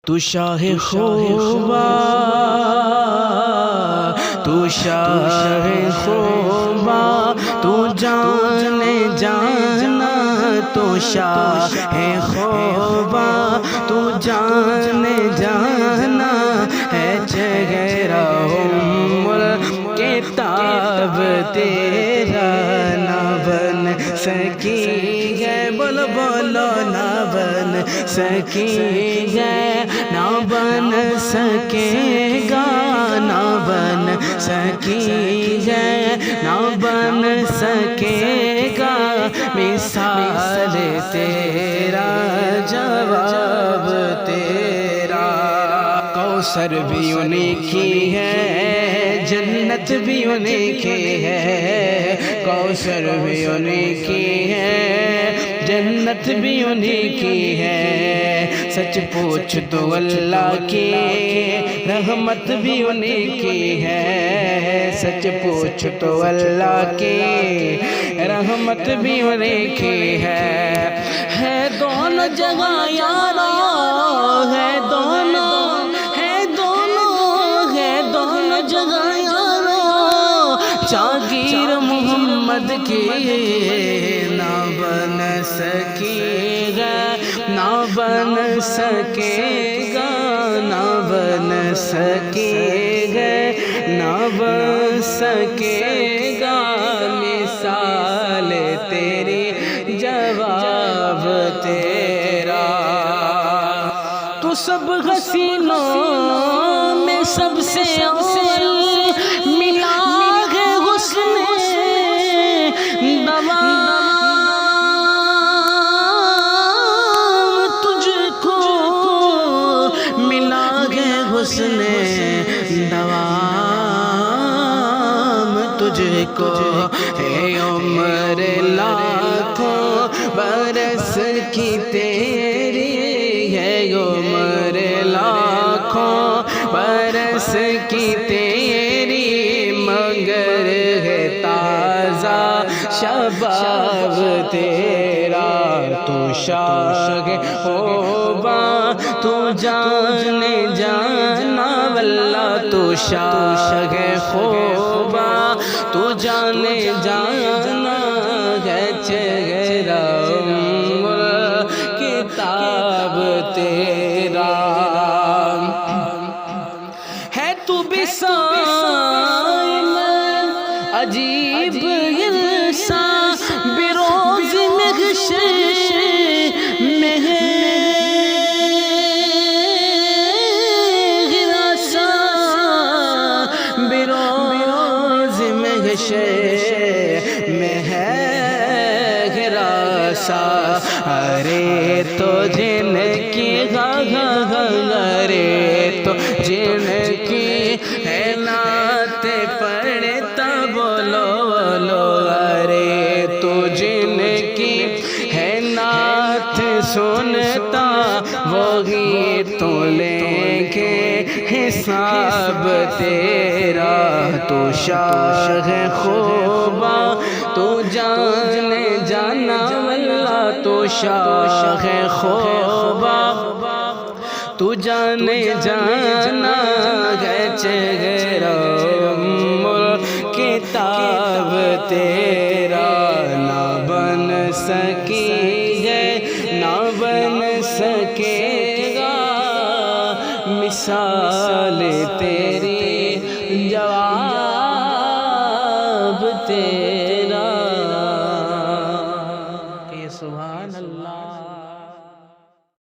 تو شاہ خوبا، تو شاہ خوبا، تو جانے جانا، تو شاہ خوبا، تو جانے جانا ہے چہرہ کتاب تیرا نہ بن سکی ہے، بولو بولو نہ بن سکی ہے، نہ بن سکے گا، نہ بن سکی ہے، نہ بن سکے گا مثال تیرا، جواب تیرا۔ کوثر بھی انہیں کی ہے، جنت بھی انہیں کی ہے، کوثر بھی انہیں کی ہے، جنت بھی انہیں کی ہے، سچ پوچھ تو اللہ کی رحمت بھی انہیں کی ہے، سچ پوچھ تو اللہ کی رحمت بھی انہیں کی ہے دونوں جگہ یارو، ہے دونوں جگہ یارو، جاگیر محمد کی نہ بن سکی گا، نہ بن سکے گا، نہ بن سکے گا، نہ بن سکے گا مثال تیری، جواب تیرا۔ تو سب حسینوں میں سب سے اول ملا ہے حسن دوام، تجھ کو ملا ہے حسن دوام، تجھ کو ہے عمر لاکھوں برس کی تیری، ہے عمر لاکھوں برس کی تیری، مگر ہے تازہ شباب تیرا۔ تو شاہ خوبا، تو جانے جانا واللہ، تو شاہ خوبا، تو جانے جانا ہے چہرہ کتاب تیرا، ہے تو بسائل عجیب انسان، بروز محشر میں ہے گراسا، بروز محشر میں ہے گراسا، ارے تو جن کی ارے تو جن کی ہے نعت پڑھتا، بولو بولو، ارے تو جن کی ہے نعت سنتا، وہی تو لیں گے حساب تیرا۔ تو شاہ خوبا، تو جانے جانا واللہ، تو شاہ خوبا، تو جانے جانا ہے چہرہ کتاب تیرا، نہ بن سکی ہے، نہ بن سکے گا مثال تیری، جواب تیرا۔ کہ سبحان اللہ۔